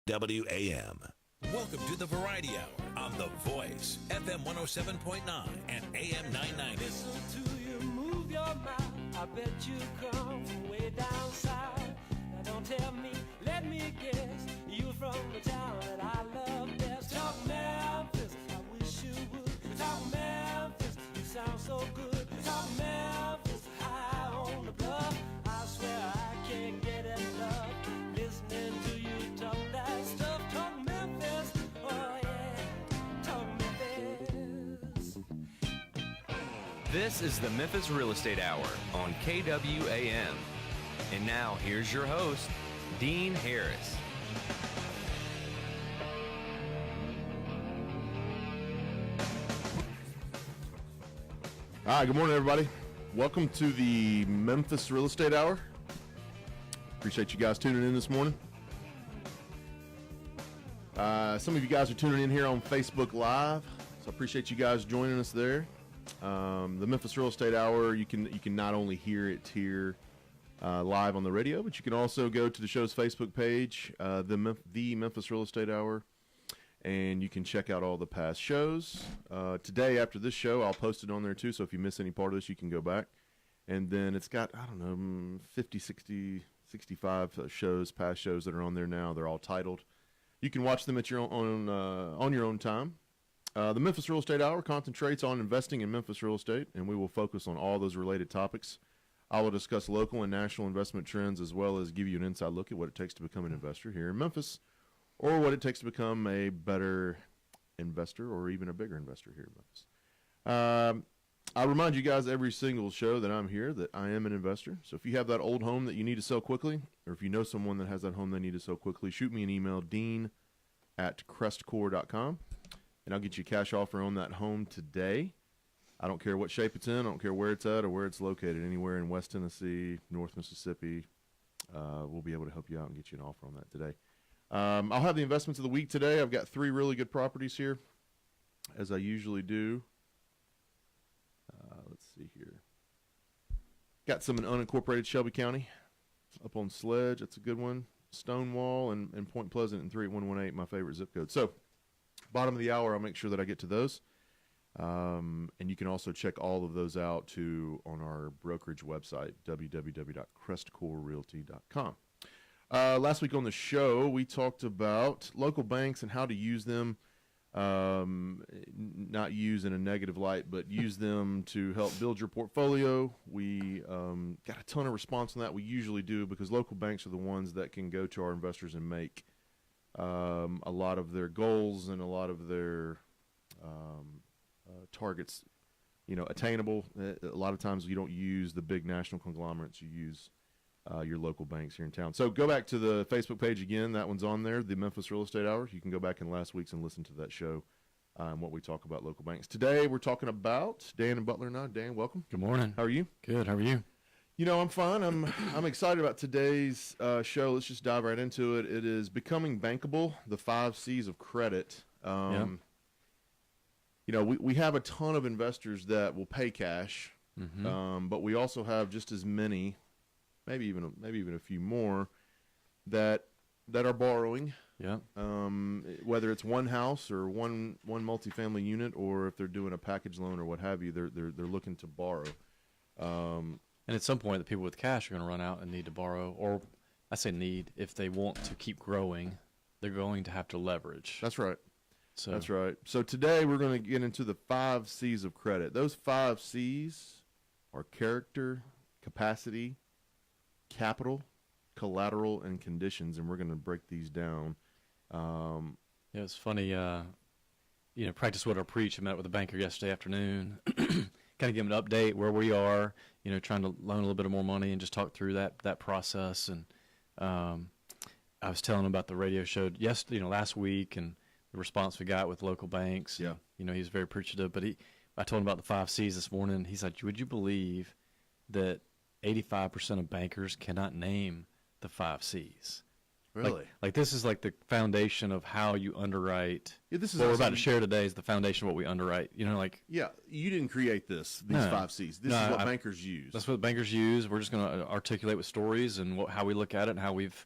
WAM. Welcome to the Variety Hour on The Voice, FM 107.9 and AM 990. Listen to you move your mouth. I bet you come from way down south. Now don't tell me, let me guess. You from the town that I love best. Talk Memphis, I wish you would. Talk Memphis, you sound so good. Talk Memphis, high on the bluff. I swear I can't get enough. Listening to you talk that stuff. Talk Memphis, oh yeah. Talk Memphis. This is the Memphis Real Estate Hour on KWAM. And now, here's your host, Dean Harris. All right, good morning, everybody. Welcome to the Memphis Real Estate Hour. Appreciate you guys tuning in this morning. Some of you guys are tuning in here on Facebook Live, so I appreciate you guys joining us there. The Memphis Real Estate Hour, you can not only hear it here live on the radio, but you can also go to the show's Facebook page, the Memphis Real Estate Hour, and you can check out all the past shows. Today, after this show, I'll post it on there too, so if you miss any part of this, you can go back. And then it's got, 50, 60, 65 shows, past shows that are on there now. They're all titled. You can watch them at your own on your own time. The Memphis Real Estate Hour concentrates on investing in Memphis real estate, and we will focus on all those related topics. I will discuss local and national investment trends, as well as give you an inside look at what it takes to become an investor here in Memphis, or what it takes to become a better investor or even a bigger investor here in Memphis. I remind you guys every single show that I'm here that I am an investor. So if you have that old home that you need to sell quickly, or if you know someone that has that home they need to sell quickly, shoot me an email, dean@CrestCore.com, and I'll get you a cash offer on that home today. I don't care what shape it's in. I don't care where it's at or where it's located. Anywhere in West Tennessee, North Mississippi, we'll be able to help you out and get you an offer on that today. I'll have the investments of the week today. I've got 3 really good properties here, as I usually do. Let's see here. Got some in unincorporated Shelby County, up on Sledge. That's a good one. Stonewall and Point Pleasant and 38118, my favorite zip code. So, bottom of the hour, I'll make sure that I get to those. And you can also check all of those out too on our brokerage website, www.crestcorerealty.com. Last week on the show, we talked about local banks and how to use them, not use in a negative light, but use them to help build your portfolio. We got a ton of response on that. We usually do, because local banks are the ones that can go to our investors and make a lot of their goals and a lot of their targets, attainable. A lot of times you don't use the big national conglomerates. You use your local banks here in town. So go back to the Facebook page again. That one's on there, the Memphis Real Estate Hour. You can go back in last week's and listen to that show and what we talk about local banks. Today we're talking about Dan and Butler and I. Dan, welcome. Good morning. How are you? Good. How are you? I'm fine. I'm excited about today's show. Let's just dive right into it. It is Becoming Bankable, the 5 C's of credit. We have a ton of investors that will pay cash, but we also have just as many, maybe even a few more, that are borrowing. Yeah. Whether it's one house or one multifamily unit, or if they're doing a package loan or what have you, they're looking to borrow. And at some point, the people with cash are going to run out and need to borrow, or I say need, if they want to keep growing, they're going to have to leverage. That's right. So that's right. So today we're going to get into the 5 C's of credit. Those 5 C's are character, capacity, capital, collateral, and conditions, and we're going to break these down. It's funny. Practice what I preach. I met with a banker yesterday afternoon. Kind of give him an update where we are. Trying to loan a little bit more money and just talk through that process. And I was telling him about the radio show last week and the response we got with local banks. Yeah. And, he's very appreciative. But I told him about the 5 C's this morning. He's like, would you believe that 85% of bankers cannot name the 5 C's? Really? Like this is like the foundation of how you underwrite. Yeah, this is what we're about to share today is the foundation of what we underwrite. Yeah, you didn't create these 5 C's. This is what bankers use. That's what bankers use. We're just going to articulate with stories and how we look at it and how we've,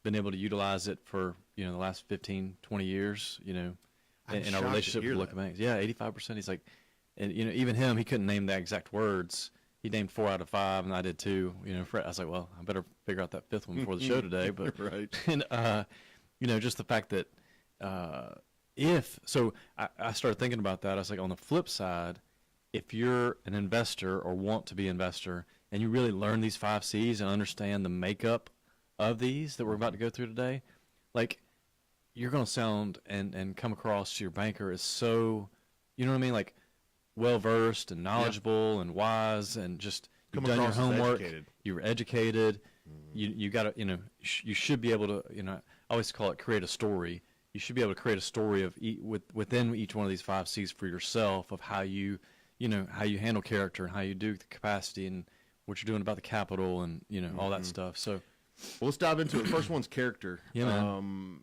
been been able to utilize it for, the last 15, 20 years, in our shocked to relationship hear with local that. banks. Yeah, 85%. He's like, and, even him, he couldn't name the exact words. He named 4 out of 5, and I did too. I was like, well, I better figure out that 5th one before the show today. But Right. And just the fact that I started thinking about that. I was like, on the flip side, if you're an investor or want to be an investor, and you really learn these 5 C's and understand the makeup of these that we're about to go through today, like, you're going to sound and come across to your banker as so, you know what I mean, like, well-versed and knowledgeable and wise, and just you've Come done your across as homework. educated. You were educated. You got to, you should be able to, I always call it create a story. You should be able to create a story of within each one of these 5 C's for yourself, of how you handle character and how you do the capacity and what you're doing about the capital and, all that stuff. So, Well, let's dive into it. First one's character. Yeah, man.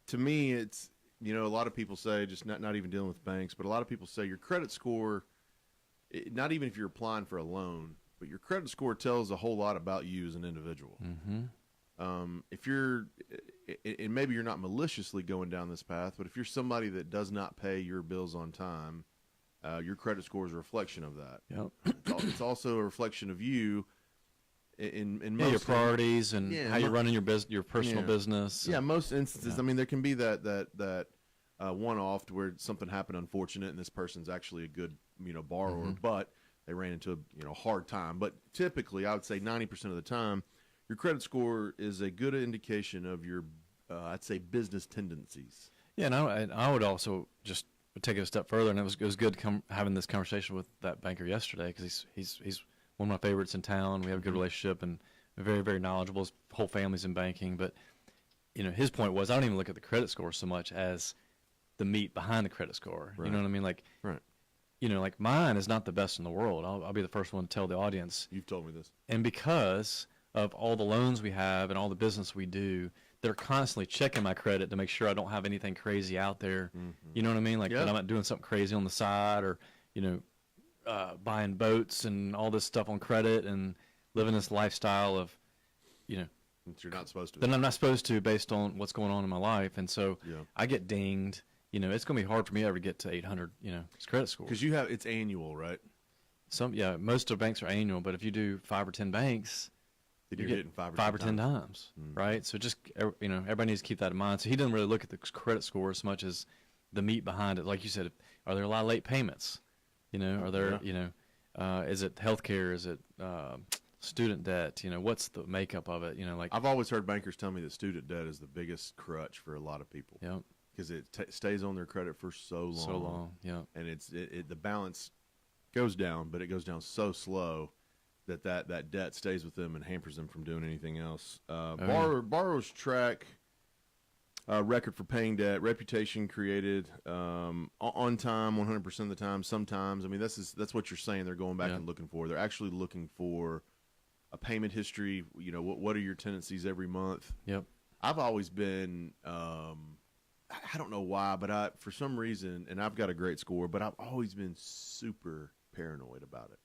To me, it's, a lot of people say, just not even dealing with banks, but a lot of people say your credit score, not even if you're applying for a loan, but your credit score tells a whole lot about you as an individual. If you're, and maybe you're not maliciously going down this path, but if you're somebody that does not pay your bills on time, your credit score is a reflection of that. Yep. It's also a reflection of you in Yeah, most your priorities and Yeah, how you're running your personal Yeah. business. Yeah, most instances. Yeah. I mean, there can be that one-off to where something happened unfortunate, and this person's actually a good borrower, but they ran into a hard time. But typically, I would say 90% of the time, your credit score is a good indication of your, I'd say, business tendencies. Yeah, and I would also just take it a step further, and it was good having this conversation with that banker yesterday, because he's one of my favorites in town. We have a good relationship and very, very knowledgeable. His whole family's in banking, but his point was, I don't even look at the credit score so much as the meat behind the credit score. Right. You know what I mean? Like, Right. Like mine is not the best in the world. I'll be the first one to tell the audience. You've told me this. And because of all the loans we have and all the business we do, they're constantly checking my credit to make sure I don't have anything crazy out there. You know what I mean? Like, Yeah. that I'm not doing something crazy on the side, or, buying boats and all this stuff on credit and living this lifestyle of, You're not supposed to. that I'm not supposed to, based on what's going on in my life. And so Yeah. I get dinged. It's going to be hard for me ever to get to 800, credit score. Because it's annual, right? Most of the banks are annual, but if you do 5 or 10 banks, Then you you're get getting 5 or 10 times, right? So just, everybody needs to keep that in mind. So he doesn't really look at the credit score as much as the meat behind it. Like you said, are there a lot of late payments? Are there, is it healthcare? Is it student debt? What's the makeup of it? I've always heard bankers tell me that student debt is the biggest crutch for a lot of people. Yep. Because it stays on their credit for so long. So long, yeah. And the balance goes down, but it goes down so slow that debt stays with them and hampers them from doing anything else. Borrowers track record for paying debt, reputation created, on time 100% of the time. Sometimes, I mean, that's what you're saying. They're going back and looking for. They're actually looking for a payment history. What are your tendencies every month? Yep. I've always been, I don't know why, but for some reason, and I've got a great score, but I've always been super paranoid about it.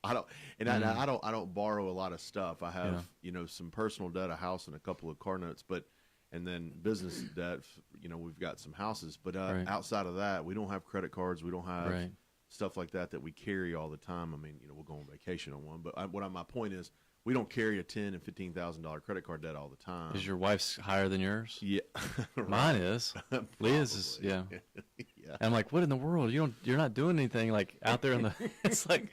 I don't borrow a lot of stuff. I have, some personal debt, a house and a couple of car notes, and then business debt, we've got some houses, but outside of that, we don't have credit cards. We don't have stuff like that we carry all the time. I mean, we'll go on vacation on one, but my point is, we don't carry a $10,000 and $15,000 credit card debt all the time. Is your wife's higher than yours? Yeah. Mine is. Leah's is, yeah. Yeah. And I'm like, what in the world? You're not doing anything, like, out there in the, it's like,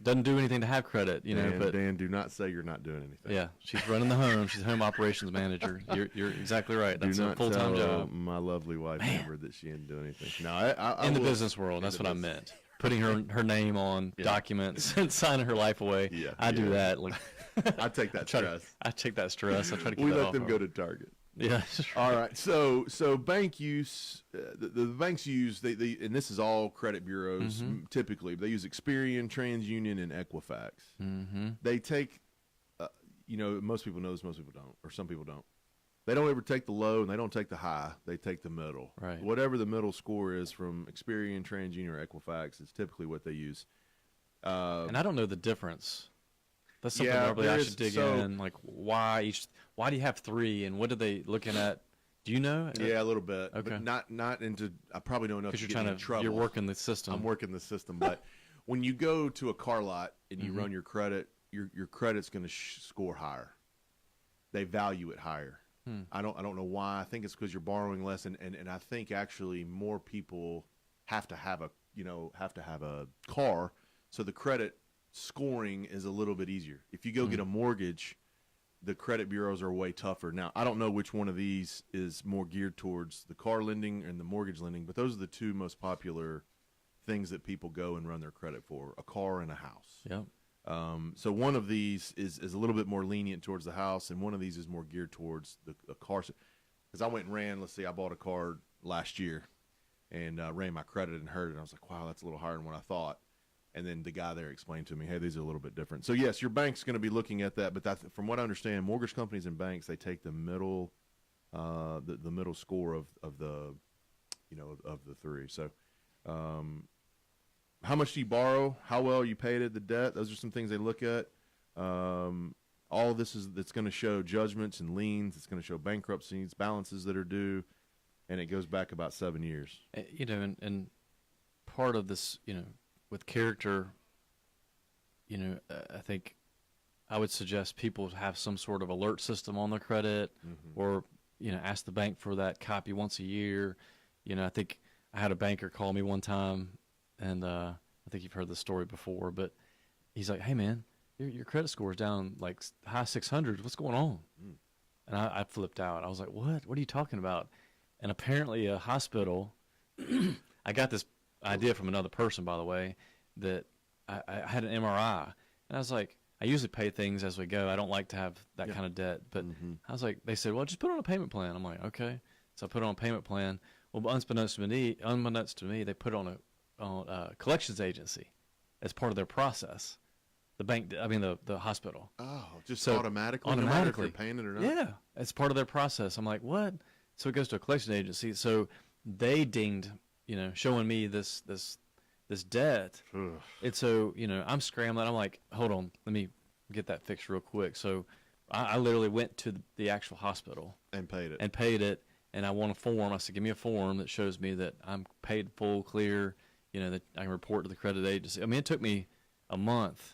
doesn't do anything to have credit, but Dan, do not say you're not doing anything. yeah, she's running the home. She's home operations manager. You're exactly right. That's Do a not full-time tell job. my lovely wife Amber that she didn't do anything. No, I In the will- business world, that's in what the I meant. Putting her name on documents and signing her life away. Yeah, I do yeah. that. Like, I take that stress. I take that stress. I try to keep We that let off them her. go to Target. Yeah. All right. So bank use, the banks use, they and this is all credit bureaus typically. They use Experian, TransUnion, and Equifax. Mm-hmm. They take, most people know this, most people don't, or some people don't. They don't ever take the low and they don't take the high. They take the middle. Right. Whatever the middle score is from Experian, TransUnion, or Equifax is typically what they use. And I don't know the difference. That's something probably I should dig in. Like, why do you have 3, and what are they looking at? Do you know? Yeah, a little bit. Okay. But not into. I probably don't know if you're trying to. trouble. You're working the system. I'm working the system, but when you go to a car lot and you run your credit, your credit's going to score higher. They value it higher. I don't know why. I think it's because you're borrowing less, and I think actually more people have to have a car, so the credit scoring is a little bit easier. If you go get a mortgage, the credit bureaus are way tougher. Now, I don't know which one of these is more geared towards the car lending and the mortgage lending, but those are the 2 most popular things that people go and run their credit for: a car and a house. Yep. So one of these is a little bit more lenient towards the house, and one of these is more geared towards the car. Because I went and ran, I bought a car last year and ran my credit and heard it. And I was like, wow, that's a little higher than what I thought. And then the guy there explained to me, hey, these are a little bit different. So, yes, your bank's going to be looking at that. But from what I understand, mortgage companies and banks, they take the middle the middle score of the 3. So how much do you borrow? How well you paid it, the debt? Those are some things they look at. All of this it's going to show judgments and liens. It's going to show bankruptcies, balances that are due, and it goes back about 7 years. And part of this, with character, I think I would suggest people have some sort of alert system on their credit, or ask the bank for that copy once a year. I think I had a banker call me one time. And I think you've heard this story before, but he's like, hey, man, your credit score is down like high 600s. What's going on? And I flipped out. I was like, what? What are you talking about? And apparently a hospital, I got this idea from another person, by the way, that I had an MRI. And I was like, I usually pay things as we go. I don't like to have that kind of debt. But I was like, they said, well, just put on a payment plan. I'm like, okay. So I put on a payment plan. Well, unbeknownst to me, they put on a collections agency as part of their process. The hospital. Oh, just automatically? No matter if you're paying it or not? Yeah, it's part of their process. I'm like, what? So it goes to a collection agency. So they dinged, showing me this debt. And so, I'm scrambling. I'm like, hold on, let me get that fixed real quick. So I literally went to the actual hospital. And paid it. And I want a form. I said, give me a form that shows me that I'm paid full, clear, that I can report to the credit agency. I mean, it took me a month.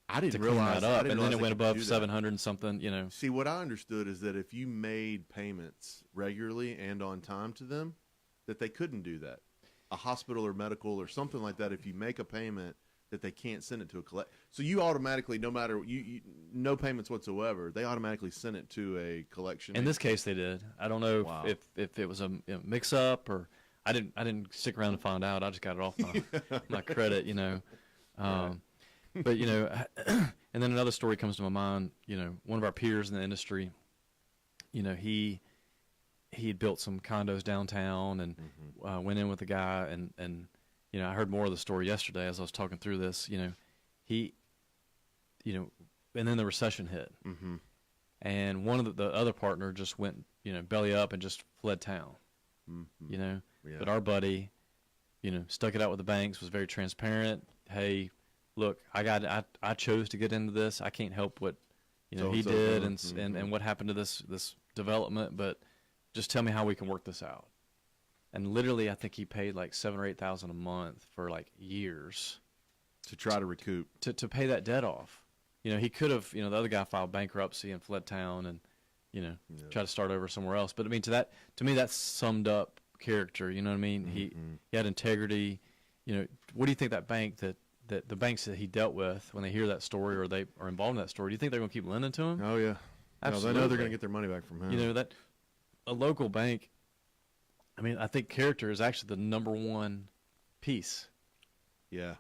I didn't to realize clean that up, and then it went above 700 and something. See, what I understood is that if you made payments regularly and on time to them, that they couldn't do that. A hospital or medical or something like that. If you make a payment, that they can't send it to a collect. So you automatically, no matter no payments whatsoever, they automatically send it to a collection. In this case, they did. I don't know if it was a mix-up or I didn't stick around to find out. I just got it off my credit, But and then another story comes to my mind. One of our peers in the industry, he had built some condos downtown and went in with a guy and I heard more of the story yesterday as I was talking through this. He, and then the recession hit, and one of the other partner just went belly up and just fled town. Yeah. But our buddy, stuck it out with the banks, was very transparent. Hey, look, I chose to get into this. I can't help what he did and what happened to this development, but just tell me how we can work this out. And literally, I think he paid like $7,000 or $8,000 a month for like years to try to recoup to pay that debt off. He could have. The other guy filed bankruptcy and fled town and try to start over somewhere else. But I mean, to me, that summed up character. You know what I mean? He had integrity. What do you think that bank that the banks that he dealt with, when they hear that story or they are involved in that story, do you think they're going to keep lending to him? Oh yeah, absolutely. No, they know they're going to get their money back from him. That a local bank. I mean, I think character is actually the number one piece. Yeah.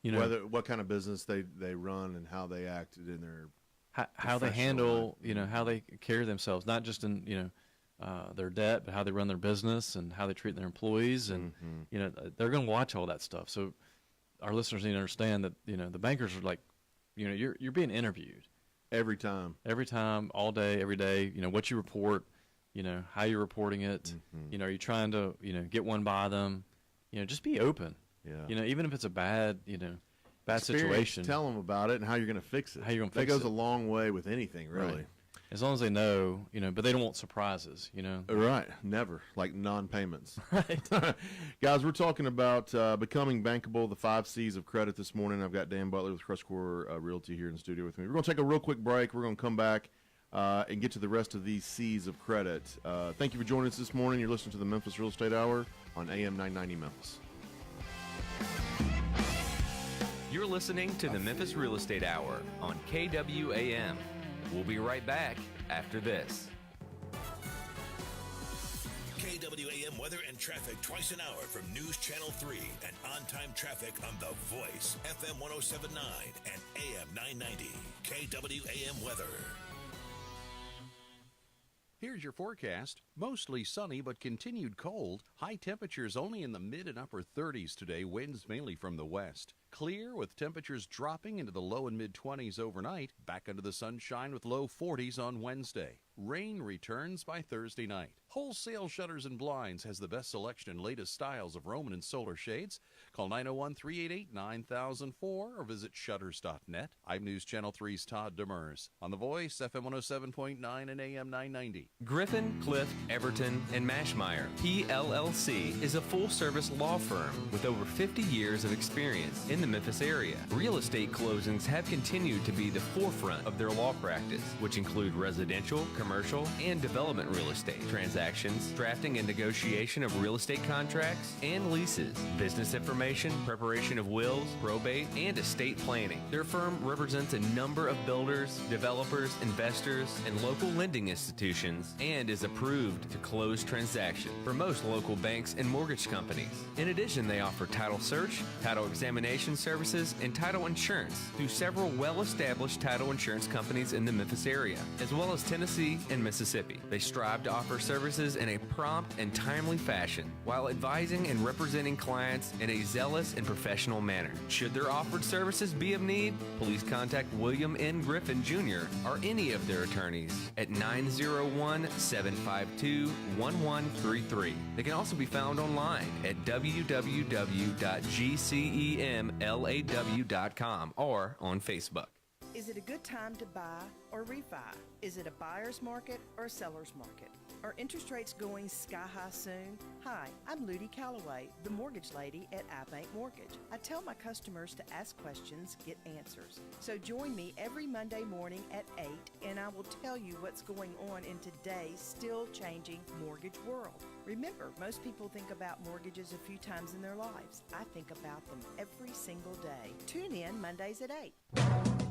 What kind of business they run and how they act in their how they handle, how they carry themselves, not just in, their debt, but how they run their business and how they treat their employees. And, they're going to watch all that stuff. So our listeners need to understand that, the bankers are like, you're being interviewed. Every time, all day, every day, what you report, how you're reporting it, are you trying to, get one by them, just be open. Yeah. Even if it's a bad, bad experience, situation. tell them about it and how you're going to fix it. How you're going to That fix goes it. a long way with anything, really. Right. As long as they know, but they don't want surprises, Right. Never. Like non-payments. Right. Guys, we're talking about becoming bankable, the 5 C's of credit this morning. I've got Dan Butler with CrestCore Realty here in the studio with me. We're going to take a real quick break. We're going to come back and get to the rest of these C's of credit. Thank you for joining us this morning. You're listening to the Memphis Real Estate Hour on AM 990 Memphis. You're listening to the Memphis Real Estate Hour on KWAM. We'll be right back after this. KWAM weather and traffic twice an hour from News Channel 3 and on-time traffic on The Voice, FM 107.9 and AM 990. KWAM weather. Here's your forecast. Mostly sunny but continued cold. High temperatures only in the mid and upper 30s today. Winds mainly from the west. Clear with temperatures dropping into the low and mid 20s overnight. Back under the sunshine with low 40s on Wednesday. Rain returns by Thursday night. Wholesale Shutters and Blinds has the best selection and latest styles of Roman and solar shades. Call 901-388-9004 or visit shutters.net. I'm News Channel 3's Todd Demers. On The Voice, FM 107.9 and AM 990. Griffin, Clift, Everton, and Mashmeyer, PLLC, is a full-service law firm with over 50 years of experience in the Memphis area. Real estate closings have continued to be the forefront of their law practice, which include residential, commercial, and development real estate transactions, drafting and negotiation of real estate contracts and leases, business information, preparation of wills, probate, and estate planning. Their firm represents a number of builders, developers, investors, and local lending institutions, and is approved to close transactions for most local banks and mortgage companies. In addition, they offer title search, title examination services, and title insurance through several well-established title insurance companies in the Memphis area, as well as Tennessee and Mississippi. They strive to offer services in a prompt and timely fashion while advising and representing clients in a zealous and professional manner. Should their offered services be of need, please contact William N. Griffin Jr. or any of their attorneys at 901-752-1133. They can also be found online at www.gcemlaw.com or on Facebook. Is it a good time to buy or refi? Is it a buyer's market or seller's market? Are interest rates going sky high soon? Hi, I'm Ludi Calloway, the mortgage lady at iBank Mortgage. I tell my customers to ask questions, get answers. So join me every Monday morning at 8 and I will tell you what's going on in today's still changing mortgage world. Remember, most people think about mortgages a few times in their lives. I think about them every single day. Tune in Mondays at 8.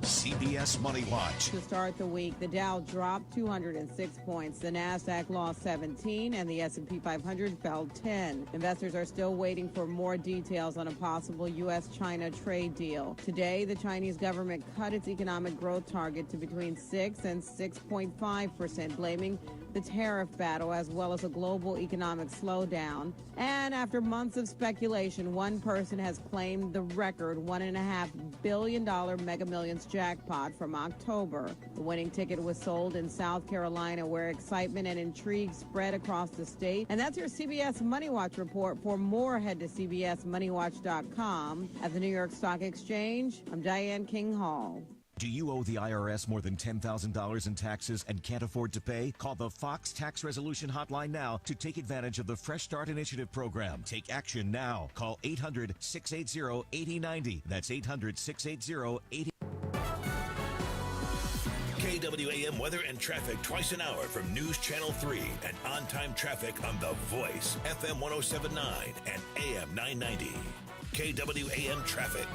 CBS Money Watch. To start the week, the Dow dropped 206 points. The Nasdaq lost 17 and the S&P 500 fell 10. Investors are still waiting for more details on a possible U.S.-China trade deal. Today, the Chinese government cut its economic growth target to between 6 and 6.5%, blaming the tariff battle as well as a global economic slowdown. And after months of speculation, one person has claimed the record $1.5 billion Mega Millions jackpot from October. The winning ticket was sold in South Carolina, where excitement and intrigue spread across the state. And that's your CBS Money Watch report. For more, head to cbsmoneywatch.com. At the New York Stock Exchange, I'm Diane King Hall. Do you owe the IRS more than $10,000 in taxes and can't afford to pay? Call the Fox Tax Resolution Hotline now to take advantage of the Fresh Start Initiative program. Take action now. Call 800-680-8090. That's 800-680-8090. KWAM weather and traffic twice an hour from News Channel 3 and on-time traffic on The Voice, FM 107.9 and AM 990. KWAM traffic.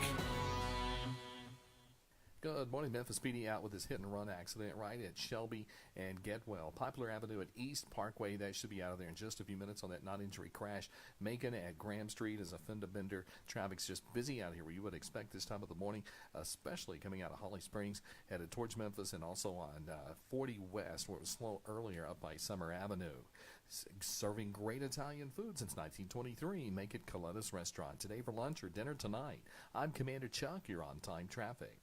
Good morning. Memphis PD out with this hit-and-run accident right at Shelby and Getwell. Poplar Avenue at East Parkway, that should be out of there in just a few minutes on that non-injury crash. Macon at Graham Street is a fender-bender. Traffic's just busy out here where you would expect this time of the morning, especially coming out of Holly Springs, headed towards Memphis, and also on 40 West, where it was slow earlier up by Summer Avenue. Serving great Italian food since 1923. Make it Coletta's Restaurant. Today for lunch or dinner tonight. I'm Commander Chuck. You're on time traffic.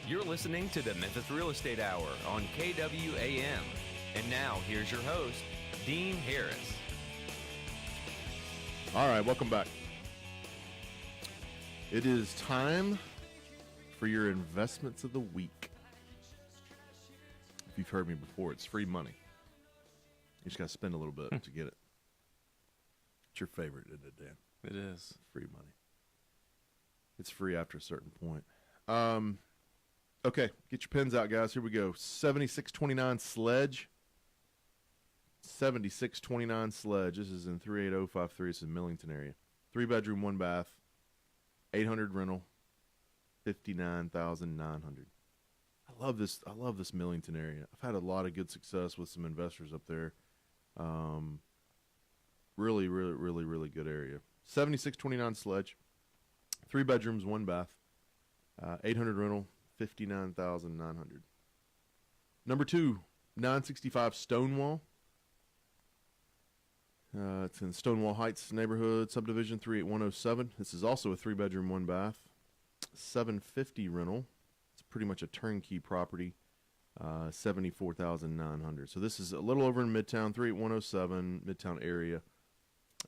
You're listening to the Memphis Real Estate Hour on KWAM. And now, here's your host, Dean Harris. All right, welcome back. It is time for your investments of the week. If you've heard me before, it's free money. You just got to spend a little bit to get it. It's your favorite, isn't it, Dan? It is. Free money. It's free after a certain point. Okay, get your pens out, guys. Here we go. 7629 Sledge. 7629 Sledge. This is in 38053. It's in Millington area. 3-bedroom, 1 bath. 800 rental. 59,900. I love this Millington area. I've had a lot of good success with some investors up there. Really good area. 7629 Sledge. 3 bedrooms, 1 bath. 800 rental. 59,900. Number 2, 965 Stonewall. It's in Stonewall Heights neighborhood, subdivision 38107. This is also a 3-bedroom, 1 bath. 750 rental. It's pretty much a turnkey property. 74,900. So this is a little over in Midtown, 38107, Midtown area.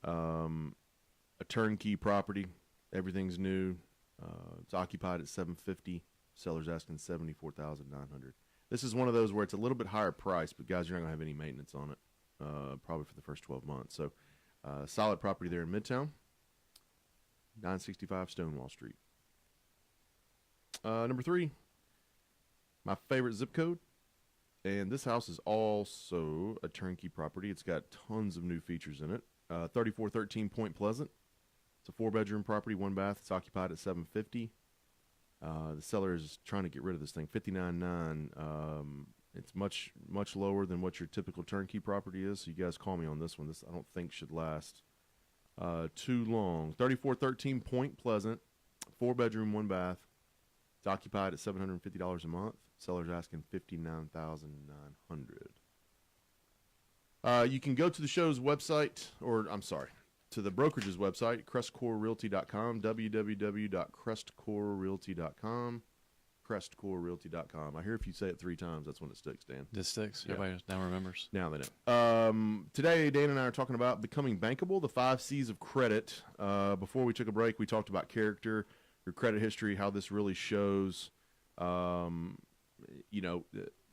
A turnkey property. Everything's new. It's occupied at 750. Seller's asking 74,900. This is one of those where it's a little bit higher price, but guys, you're not gonna have any maintenance on it, probably for the first 12 months. So, solid property there in Midtown. 965 Stonewall Street. Number 3, my favorite zip code, and this house is also a turnkey property. It's got tons of new features in it. 3413 Point Pleasant. It's a 4-bedroom property, 1 bath. It's occupied at 750. The seller is trying to get rid of this thing, 59.9. It's much lower than what your typical turnkey property is. So you guys call me on this one. This I don't think should last too long. 3413 Point Pleasant, 4-bedroom, 1 bath. It's occupied at $750 a month. Seller's asking $59,900. You can go to the show's website, or I'm sorry, to the brokerage's website, CrestCoreRealty.com, www.CrestCoreRealty.com, CrestCoreRealty.com. I hear if you say it 3 times, that's when it sticks, Dan. It sticks. Yeah. Everybody now remembers. Now they know. Today, Dan and I are talking about becoming bankable, the 5 C's of credit. Before we took a break, we talked about character, your credit history, how this really shows,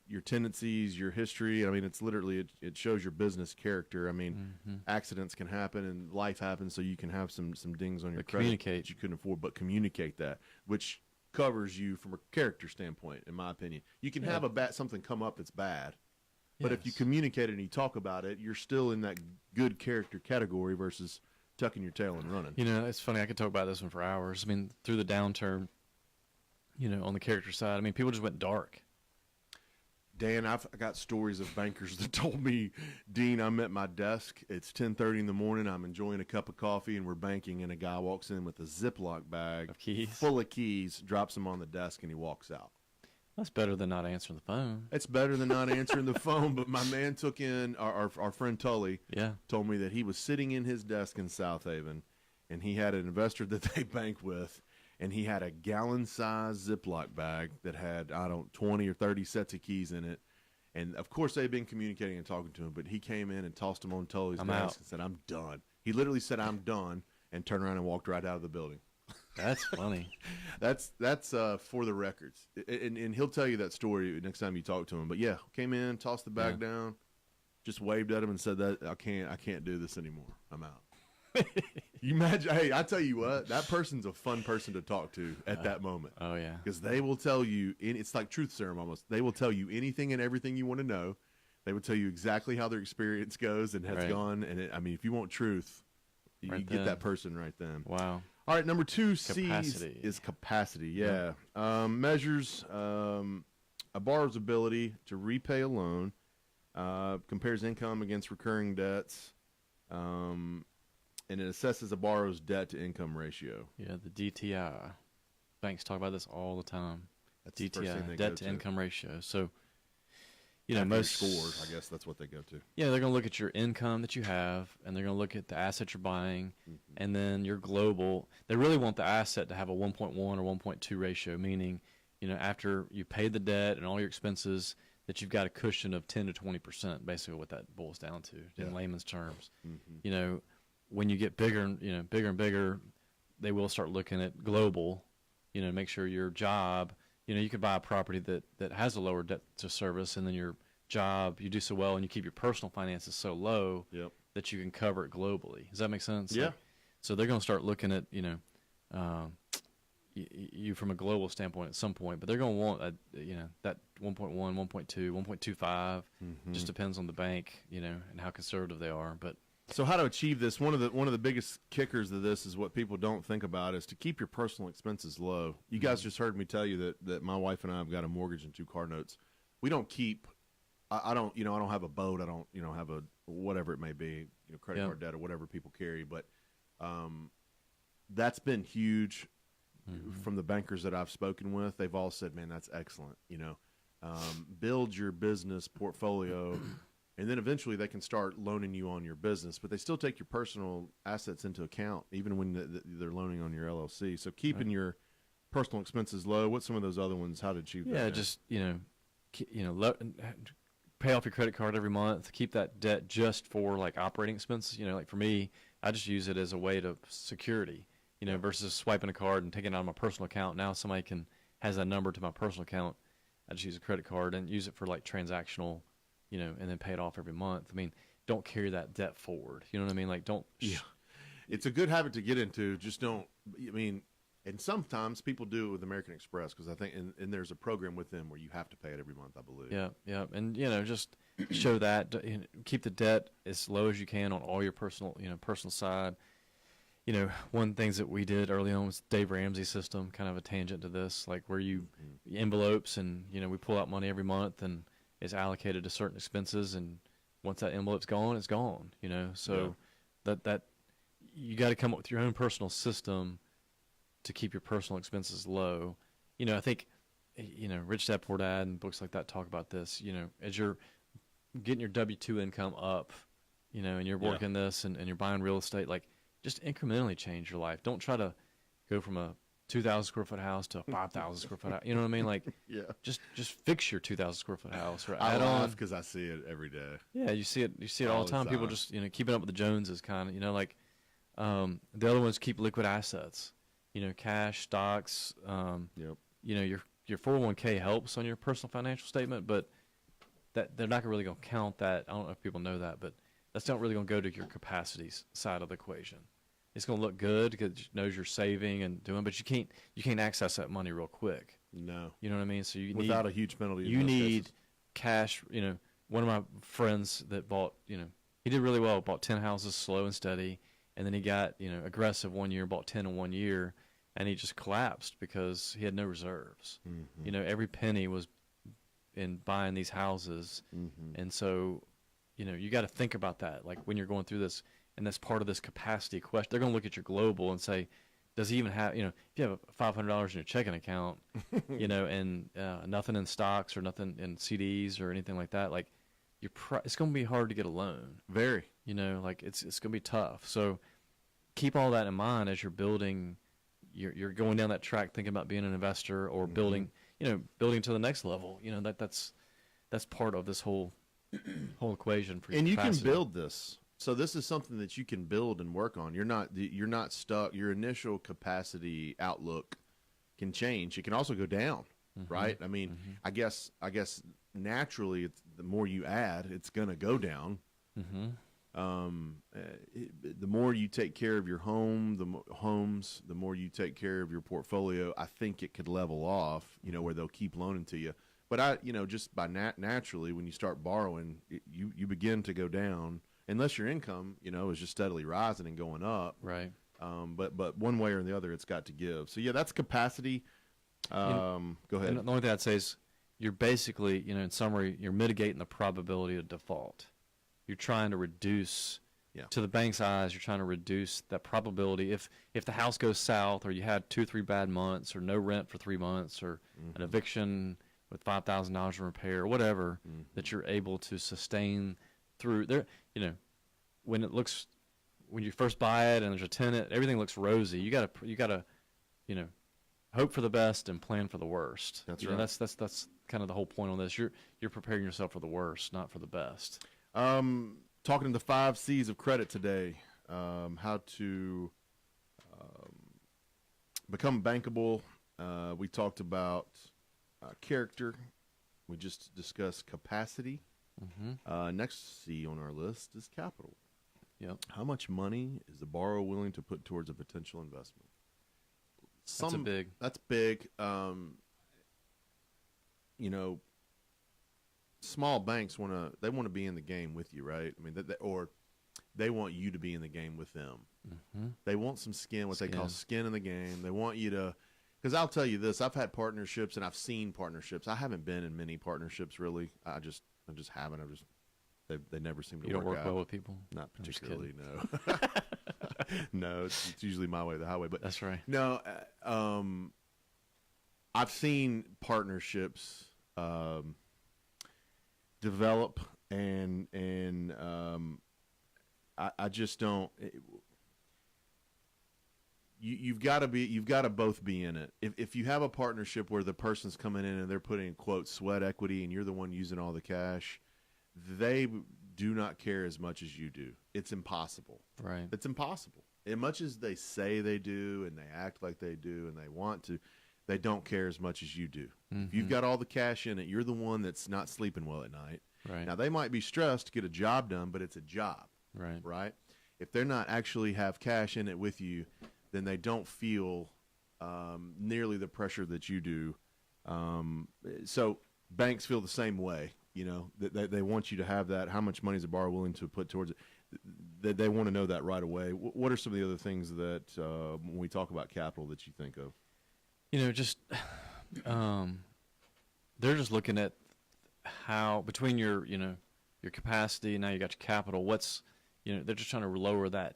your tendencies, your history. I mean, it's literally, it shows your business character. I mean, accidents can happen and life happens, so you can have some dings on your credit communicate. that you couldn't afford, but communicate that, which covers you from a character standpoint, in my opinion. You can have something come up that's bad, but if you communicate it and you talk about it, you're still in that good character category versus tucking your tail and running. You know, it's funny. I could talk about this one for hours. I mean, through the downturn, on the character side, I mean, people just went dark. Dan, I got stories of bankers that told me, Dean, I'm at my desk. It's 10:30 in the morning. I'm enjoying a cup of coffee, and we're banking, and a guy walks in with a Ziploc bag full of keys, drops them on the desk, and he walks out. That's better than not answering the phone. It's better than not answering the phone, but my man took in, our friend Tully told me that he was sitting in his desk in South Haven, and he had an investor that they bank with, and he had a gallon-sized Ziploc bag that had, 20 or 30 sets of keys in it. And, of course, they'd been communicating and talking to him, but he came in and tossed them on Tully's desk and said, I'm done. He literally said, I'm done, and turned around and walked right out of the building. That's funny. That's for the records. And he'll tell you that story next time you talk to him. But, yeah, came in, tossed the bag down, just waved at him and said, that I can't do this anymore. I'm out. You imagine, hey, I tell you what, that person's a fun person to talk to at that moment. Oh, yeah. Because they will tell you, it's like truth serum almost. They will tell you anything and everything you want to know. They will tell you exactly how their experience goes and has gone. And, if you want truth, you get that person right then. Wow. All right, number 2 C's is capacity. Yeah. Measures a borrower's ability to repay a loan, compares income against recurring debts, and it assesses a borrower's debt-to-income ratio. Yeah, the DTI. Banks talk about this all the time. That's the first thing they debt-to-income ratio. So, most scores, I guess that's what they go to. Yeah, they're going to look at your income that you have, and they're going to look at the asset you're buying, and then your global. They really want the asset to have a 1.1 or 1.2 ratio, meaning, after you pay the debt and all your expenses, that you've got a cushion of 10 to 20%, basically what that boils down to in layman's terms. When you get bigger and bigger, they will start looking at global, make sure your job, you could buy a property that has a lower debt to service, and then your job, you do so well and you keep your personal finances so low that you can cover it globally. Does that make sense? Yeah. So they're going to start looking at, you from a global standpoint at some point, but they're going to want that 1.1, 1.2, 1.25. Just depends on the bank, and how conservative they are. But so how to achieve this? One of the biggest kickers of this is what people don't think about is to keep your personal expenses low. You guys just heard me tell you that my wife and I have got a mortgage and 2 car notes. We don't keep. I don't have a boat. I don't have a whatever it may be, credit card debt or whatever people carry. But that's been huge. From the bankers that I've spoken with, they've all said, man, that's excellent. Build your business portfolio, and then eventually they can start loaning you on your business, but they still take your personal assets into account, even when they're loaning on your LLC. So keeping your personal expenses low. What's some of those other ones? How to achieve that? Yeah, just, pay off your credit card every month, keep that debt just for like operating expenses. Like for me, I just use it as a way to security. Versus swiping a card and taking it out of my personal account. Now somebody has that number to my personal account. I just use a credit card and use it for like transactional, and then pay it off every month. I mean, don't carry that debt forward. You know what I mean? Like don't. Yeah. It's a good habit to get into. Just don't. And sometimes people do it with American Express because I think, and there's a program with them where you have to pay it every month, I believe. Yeah. And, just show that. Keep the debt as low as you can on all your personal side. One things that we did early on was Dave Ramsey's system, kind of a tangent to this, like where you envelopes and, we pull out money every month and it's allocated to certain expenses. And once that envelope's gone, it's gone, So that you got to come up with your own personal system to keep your personal expenses low. I think, Rich Dad Poor Dad and books like that talk about this, as you're getting your W-2 income up, and you're working this and you're buying real estate, like, just incrementally change your life. Don't try to go from a 2,000 square foot house to a 5,000 square foot house. You know what I mean? Like, just fix your 2,000 square foot house or add on. Because I see it every day. Yeah, you see it all the time. People just keeping up with the Joneses, kind of. The other ones keep liquid assets. Cash, stocks. Your 401k helps on your personal financial statement, but that they're not really going to count that. I don't know if people know that, but that's not really going to go to your capacities side of the equation. It's going to look good because it knows you're saving and doing, but you can't access that money real quick. No. You know what I mean? So without a huge penalty. You need cash. One of my friends that bought, he did really well, bought 10 houses slow and steady, and then he got, aggressive one year, bought 10 in 1 year, and he just collapsed because he had no reserves. Every penny was in buying these houses, and so you got to think about that, like when you're going through this, and that's part of this capacity question. They're going to look at your global and say, does he even have, if you have $500 in your checking account, and nothing in stocks or nothing in CDs or anything like that, like it's going to be hard to get a loan. Very. Like it's going to be tough. So keep all that in mind as you're building, you're going down that track thinking about being an investor or building to the next level. That's part of this whole equation for your and capacity. You can build this. So this is something that you can build and work on. You're not stuck. Your initial capacity outlook can change. It can also go down, right? I mean, I guess naturally, the more you add, it's going to go down. The more you take care of your home, the more you take care of your portfolio, I think it could level off, where they'll keep loaning to you. But just by naturally, when you start borrowing, you begin to go down, unless your income, is just steadily rising and going up. Right. But one way or the other, it's got to give. So yeah, that's capacity. Go ahead. And the only thing I'd say is you're basically, in summary, you're mitigating the probability of default. You're trying to reduce, to the bank's eyes, you're trying to reduce that probability. If the house goes south, or you had 2-3 bad months, or no rent for 3 months, or an eviction with $5,000 in repair, or whatever, that you're able to sustain through there. When you first buy it and there's a tenant, everything looks rosy. You gotta, hope for the best and plan for the worst. That's right. That's kind of the whole point on this. You're preparing yourself for the worst, not for the best. Talking to the 5 C's of credit today. How to become bankable. We talked about character. We just discussed capacity. Next C on our list is capital. Yep. How much money is the borrower willing to put towards a potential investment? That's big. You know, small banks want to be in the game with you, right? I mean, or they want you to be in the game with them. They want some skin, what they call skin in the game. They want you to, because I'll tell you this: I've had partnerships and I've seen partnerships. I haven't been in many partnerships really. I just haven't. They never seem to work out. You don't work well with people? Not particularly, no. No, it's usually my way or the highway. But that's right. No, I've seen partnerships develop, and I just don't. You've got to both be in it. If you have a partnership where the person's coming in and they're putting quote sweat equity and you're the one using all the cash, they do not care as much as you do. It's impossible. Right. It's impossible. As much as they say they do and they act like they do and they want to, they don't care as much as you do. If you've got all the cash in it, you're the one that's not sleeping well at night. Right. Now, they might be stressed to get a job done, but it's a job. Right. Right? If they're not actually have cash in it with you, then they don't feel nearly the pressure that you do. So banks feel the same way. You know, they want you to have that. How much money is a borrower willing to put towards it? They want to know that right away. What are some of the other things that when we talk about capital that you think of? You know, just they're just looking at how between your capacity and now you got your capital. They're just trying to lower that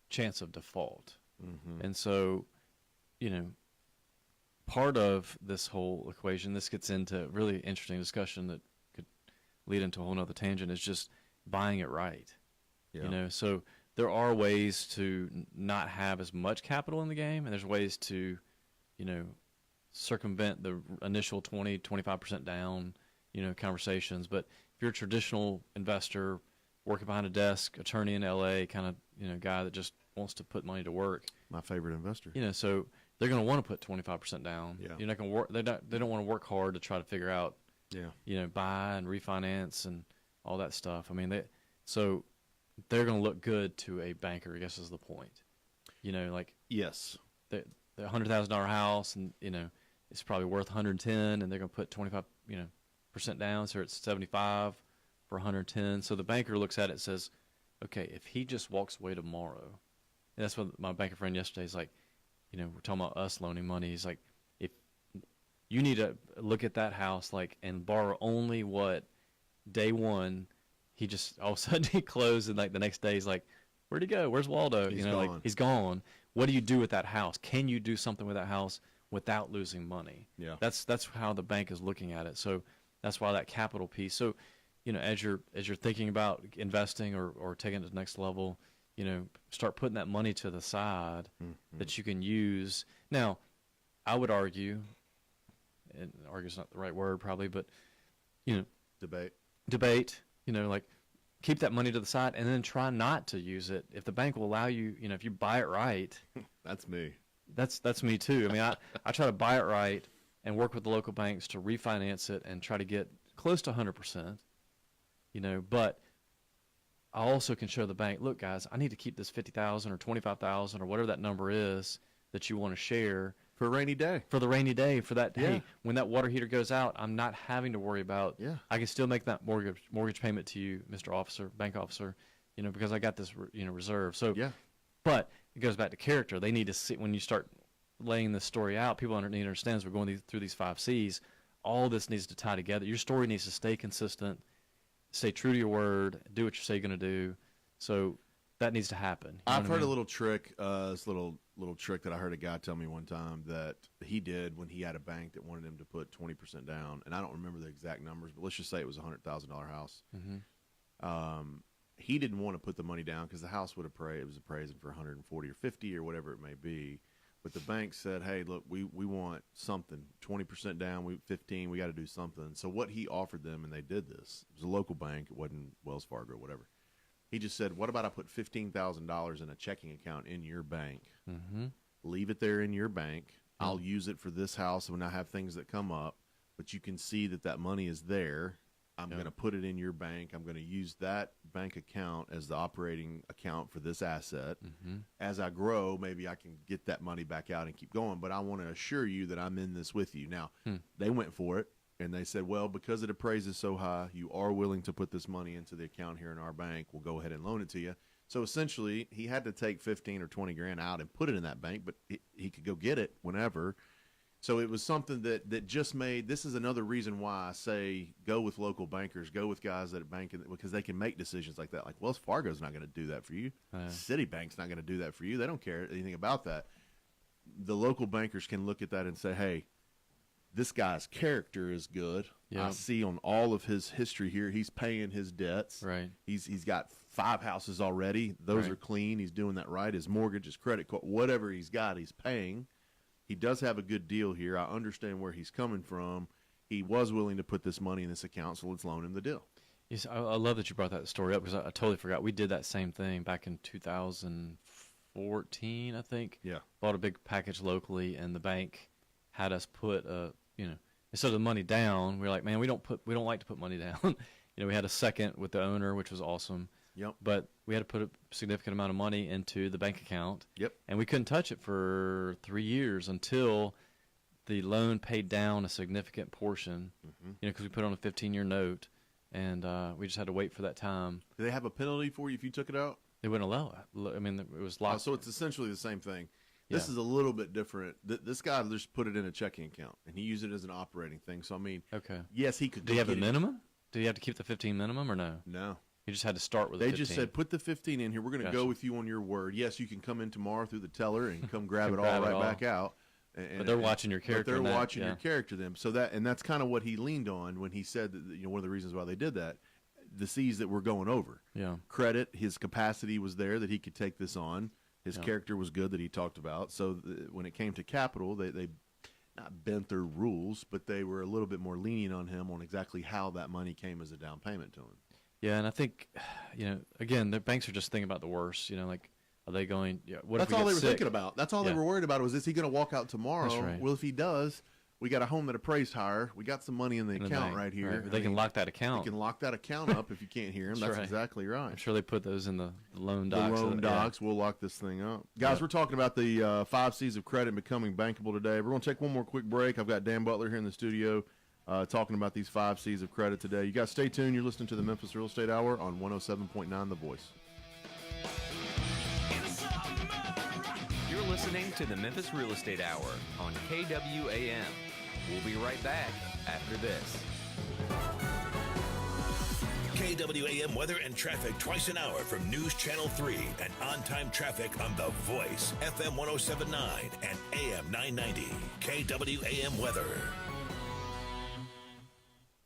chance of default. And so, part of this whole equation, this gets into really interesting discussion that could lead into a whole nother tangent, is just buying it right. Yeah. So there are ways to not have as much capital in the game, and there's ways to, circumvent the initial 20-25% down, conversations. But if you're a traditional investor working behind a desk, attorney in LA, kind of, guy that just wants to put money to work. My favorite investor. So they're going to want to put 25% down. Yeah. You're not going to work. They don't want to work hard to try to figure out, buy and refinance and all that stuff. I mean, so they're going to look good to a banker, I guess is the point. Yes. The $100,000 house, and it's probably worth 110, and they're going to put 25% down, so it's 75 for 110. So the banker looks at it and says, okay, if he just walks away tomorrow, and that's what my banker friend yesterday is like, we're talking about us loaning money. He's like, if you need to look at that house, and borrow only what day one, he just all of a sudden he closed, and the next day he's like, where'd he go? Where's Waldo? He's gone. He's gone. What do you do with that house? Can you do something with that house without losing money? Yeah. That's how the bank is looking at it. So that's why that capital piece. So, as you're thinking about investing or taking it to the next level, start putting that money to the side that you can use. Now, I would argue, and argue's not the right word probably, but debate, keep that money to the side and then try not to use it. If the bank will allow you, if you buy it right. That's me. That's me too. I mean, I try to buy it right and work with the local banks to refinance it and try to get close to 100%, but I also can show the bank, look, guys, I need to keep this $50,000 or $25,000 or whatever that number is that you want to share. For a rainy day. For the rainy day, for that, hey, when that water heater goes out, I'm not having to worry about, I can still make that mortgage payment to you, Mr. Officer, bank officer, because I got this, reserve. So, but it goes back to character. They need to see, when you start laying this story out, people need to understand as we're going through these 5 C's, all this needs to tie together. Your story needs to stay consistent, stay true to your word, do what you say you're going to do. So that needs to happen. I've heard a little trick, this little trick that I heard a guy tell me one time that he did when he had a bank that wanted him to put 20% down, and I don't remember the exact numbers, but let's just say it was a $100,000 house. He didn't want to put the money down because the house would appraise. It was appraising for 140 or 50 or whatever it may be. But the bank said, hey, look, we want something, 20% down, 15, we got to do something. So what he offered them, and they did this, it was a local bank, it wasn't Wells Fargo or whatever. He just said, what about I put $15,000 in a checking account in your bank leave it there in your bank. I'll use it for this house when I have things that come up, but you can see that money is there. I'm going to put it in your bank. I'm going to use that bank account as the operating account for this asset. As I grow, maybe I can get that money back out and keep going, but I want to assure you that I'm in this with you. Now, they went for it, and they said, well, because it appraises so high, you are willing to put this money into the account here in our bank. We'll go ahead and loan it to you. So essentially, he had to take 15 or 20 grand out and put it in that bank, but he could go get it whenever. So it was something that just made, this is another reason why I say go with local bankers, go with guys that bank, because they can make decisions like that. Like Wells Fargo's not going to do that for you. Citibank's not going to do that for you. They don't care anything about that. The local bankers can look at that and say, hey, this guy's character is good. I see on all of his history here, he's paying his debts. Right. He's got 5 houses already. Those are clean. He's doing that right. His mortgage, his credit card, whatever he's got, he's paying. He does have a good deal here. I understand where he's coming from. He was willing to put this money in this account, so let's loan him the deal. Yes, I love that you brought that story up because I totally forgot. We did that same thing back in 2014, I think. Yeah. Bought a big package locally, and the bank had us put instead of the money down, we were like, man, we don't like to put money down. We had a second with the owner, which was awesome. Yep. But we had to put a significant amount of money into the bank account. Yep. And we couldn't touch it for 3 years until the loan paid down a significant portion, because we put on a 15-year note, and we just had to wait for that time. Do they have a penalty for you if you took it out? They wouldn't allow it. I mean, it was locked. So it's essentially the same thing. This is a little bit different. This guy just put it in a checking account, and he used it as an operating thing. So, I mean, yes, he could. Do you have a minimum? Do you have to keep the 15 minimum or no? No. You just had to start with They 15. just said, put the 15 in here. We're going to go with you on your word. Yes, you can come in tomorrow through the teller and come grab it all right back out. But they're watching your character. But they're watching your character then. So that's kind of what he leaned on when he said that, one of the reasons why they did that, the C's that we're going over. Yeah. Credit, his capacity was there that he could take this on. His character was good that he talked about. So when it came to capital, they not bent their rules, but they were a little bit more lenient on him on exactly how that money came as a down payment to him. Yeah, and I think, again, the banks are just thinking about the worst. Like, are they going? What That's if we all get they were sick? thinking about. That's all they were worried about was, is he going to walk out tomorrow? That's right. Well, if he does, we got a home that appraised higher. We got some money in the account right here. Right. They can lock that account. They can lock that account up if you can't hear him. That's exactly right. I'm sure they put those in the loan The docs. loan docs. We'll lock this thing up. Guys, we're talking about the 5 C's of credit and becoming bankable today. We're going to take one more quick break. I've got Dan Butler here in the studio talking about these 5 C's of credit today. You guys stay tuned. You're listening to the Memphis Real Estate Hour on 107.9 The Voice. You're listening to the Memphis Real Estate Hour on KWAM. We'll be right back after this. KWAM weather and traffic twice an hour from News Channel 3 and on-time traffic on The Voice, FM 107.9 and AM 990. KWAM weather.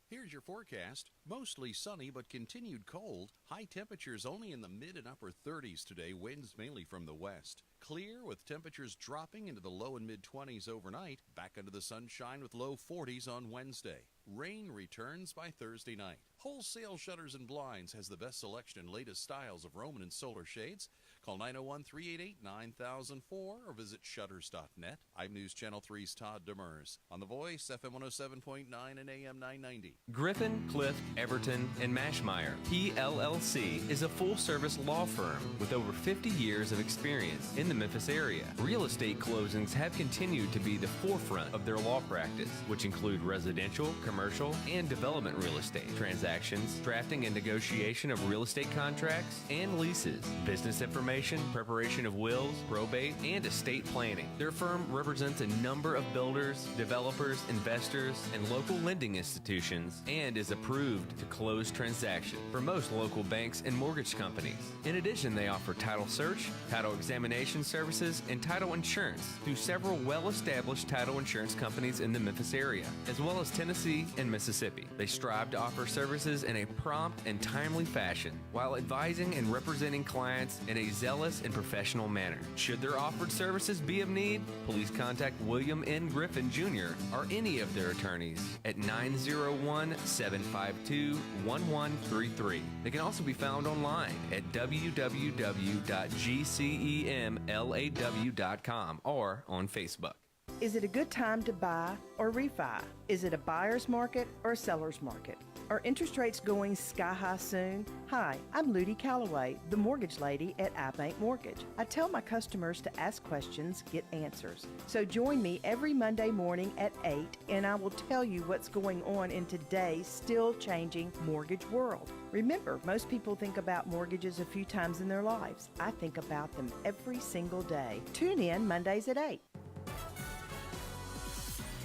Here's your forecast. Mostly sunny but continued cold. High temperatures only in the mid and upper 30s today. Winds mainly from the west. Clear with temperatures dropping into the low and mid 20s overnight. Back under the sunshine with low 40s on Wednesday. Rain returns by Thursday night. Wholesale Shutters and Blinds has the best selection and latest styles of Roman and solar shades. Call 901-388-9004 or visit shutters.net. I'm News Channel 3's Todd Demers. On The Voice, FM 107.9 and AM 990. Griffin, Clift, Everton, and Mashmeyer, PLLC, is a full-service law firm with over 50 years of experience in the Memphis area. Real estate closings have continued to be the forefront of their law practice, which include residential, commercial, and development real estate transactions, drafting and negotiation of real estate contracts and leases, business information, preparation of wills, probate, and estate planning. Their firm represents a number of builders, developers, investors, and local lending institutions and is approved to close transactions for most local banks and mortgage companies. In addition, they offer title search, title examination services, and title insurance through several well-established title insurance companies in the Memphis area, as well as Tennessee and Mississippi. They strive to offer services services in a prompt and timely fashion while advising and representing clients in a zealous and professional manner. Should their offered services be of need, please contact William N. Griffin Jr. or any of their attorneys at 901-752-1133. They can also be found online at www.gcemlaw.com or on Facebook. Is it a good time to buy or refi? Is it a buyer's market or a seller's market? Are interest rates going sky high soon? Hi, I'm Ludi Calloway, the mortgage lady at iBank Mortgage. I tell my customers to ask questions, get answers. So join me every Monday morning at 8 and I will tell you what's going on in today's still changing mortgage world. Remember, most people think about mortgages a few times in their lives. I think about them every single day. Tune in Mondays at 8.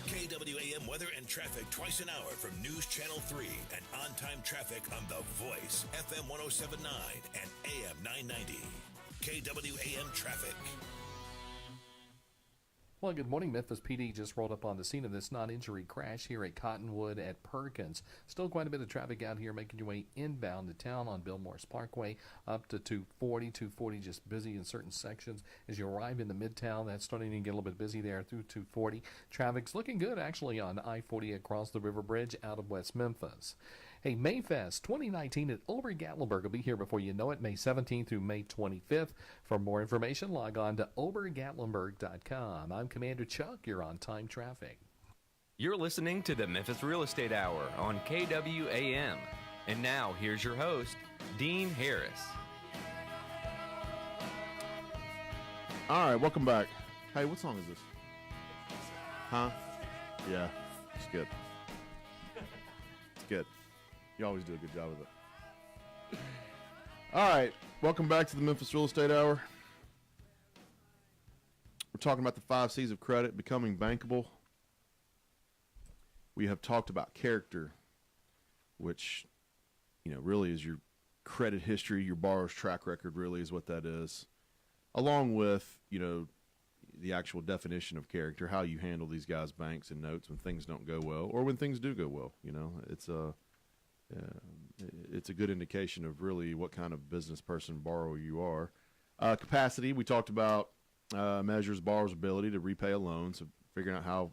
KWAM weather and traffic twice an hour from News Channel 3 and on-time traffic on The Voice, FM 1079 and AM 990. KWAM traffic. Well, good morning. Memphis PD just rolled up on the scene of this non-injury crash here at Cottonwood at Perkins. Still quite a bit of traffic out here making your way inbound to town on Bill Morris Parkway up to 240 just busy in certain sections. As you arrive into Midtown, that's starting to get a little bit busy there through 240. Traffic's looking good actually on I-40 across the River Bridge out of West Memphis. Hey, Mayfest 2019 at Ober-Gatlinburg will be here before you know it, May 17th through May 25th. For more information, log on to obergatlinburg.com. I'm Commander Chuck. You're on time traffic. You're listening to the Memphis Real Estate Hour on KWAM. And now, here's your host, Dean Harris. All right, welcome back. Hey, what song is this? Huh? Yeah, it's good. It's good. You always do a good job with it. All right, welcome back to the Memphis Real Estate Hour. We're talking about the 5 C's of credit, becoming bankable. We have talked about character, which, really is your credit history, your borrower's track record really is what that is, along with, the actual definition of character, how you handle these guys' banks and notes when things don't go well or when things do go well. It's a good indication of really what kind of business person, borrower you are. Capacity, we talked about, measures borrower's ability to repay a loan, so figuring out how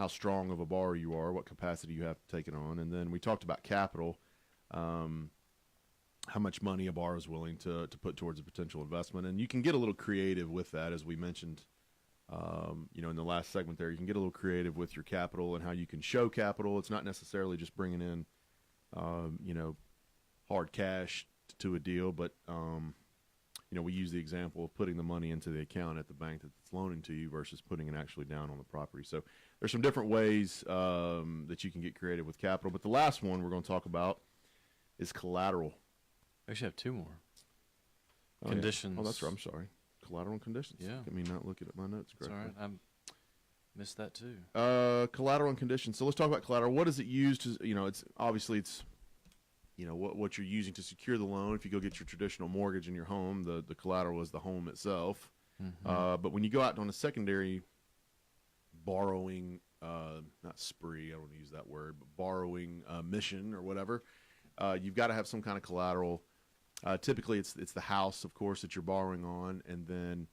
strong of a borrower you are, what capacity you have to take it on. And then we talked about capital, how much money a borrower is willing to put towards a potential investment. And you can get a little creative with that, as we mentioned, in the last segment there. You can get a little creative with your capital and how you can show capital. It's not necessarily just bringing in, hard cash to a deal, but, we use the example of putting the money into the account at the bank that's loaning to you versus putting it actually down on the property. So there's some different ways that you can get creative with capital. But the last one we're going to talk about is collateral. I actually have 2 more. Oh, Conditions. Yeah. Oh, that's right. I'm sorry. Collateral and conditions. Yeah. Let me not looking at my notes correctly. That's all right. I missed that too. Collateral and conditions. So let's talk about collateral. What is it used to, what you're using to secure the loan. If you go get your traditional mortgage in your home, the collateral is the home itself. Mm-hmm. But when you go out on a secondary borrowing, not spree, I don't want to use that word, but borrowing mission or whatever, you've got to have some kind of collateral. Typically, it's the house, of course, that you're borrowing on, and then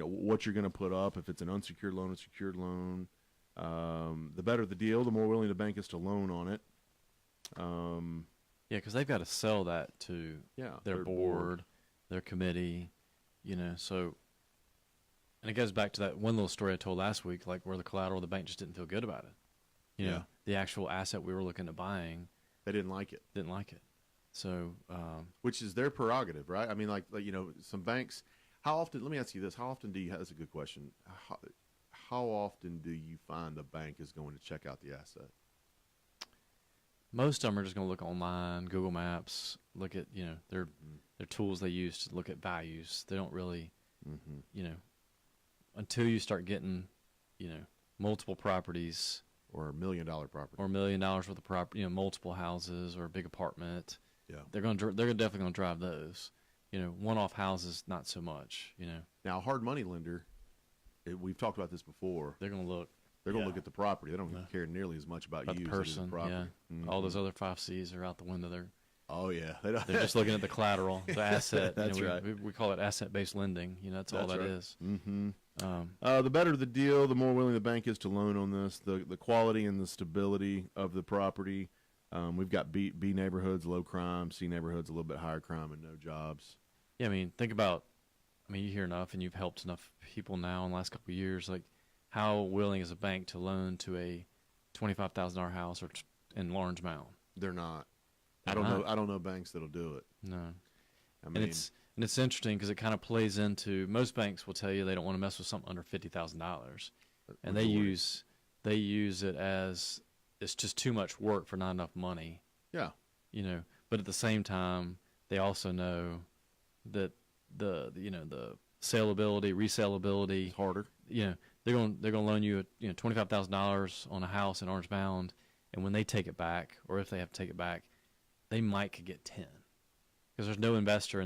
what you're going to put up. If it's an unsecured loan, a secured loan, the better the deal, the more willing the bank is to loan on it. Yeah, because they've got to sell that to their board, their committee, So, and it goes back to that one little story I told last week, like where the collateral, the bank just didn't feel good about it. The actual asset we were looking at buying. They didn't like it. So, which is their prerogative, right? I mean, like some banks. How often? Let me ask you this: how often do you? That's a good question. How often do you find the bank is going to check out the asset? Most of them are just going to look online, Google Maps, look at their tools they use to look at values. They don't really, until you start getting, multiple properties. Or $1 million property. Or $1 million worth of property, multiple houses or a big apartment. Yeah. They're definitely going to drive those. One-off houses, not so much, Now, a hard money lender, we've talked about this before. They're going to look. They're going to look at the property. They don't care nearly as much about you the as they do person. the property. Yeah. Mhm. All those other 5 C's are out the window. They're just looking at the collateral, the asset. That's right. We call it asset-based lending. That's all that right. is. Mm-hmm. The better the deal, the more willing the bank is to loan on this. The quality and the stability of the property. We've got B neighborhoods, low crime, C neighborhoods, a little bit higher crime and no jobs. Yeah, think about, you hear enough, and you've helped enough people now in the last couple of years. Like, how willing is a bank to loan to a $25,000 house in Lawrence Mound? They're not. They're I don't not. know. I don't know banks that'll do it. No. I mean, And it's interesting because it kind of plays into, most banks will tell you they don't want to mess with something under $50,000, and they use it as it's just too much work for not enough money. Yeah. But at the same time, they also know that the saleability, resaleability, it's harder. They're going to loan you $25,000 on a house in Orange Mound, and when they take it back, or if they have to take it back, they could get 10 because there's no investor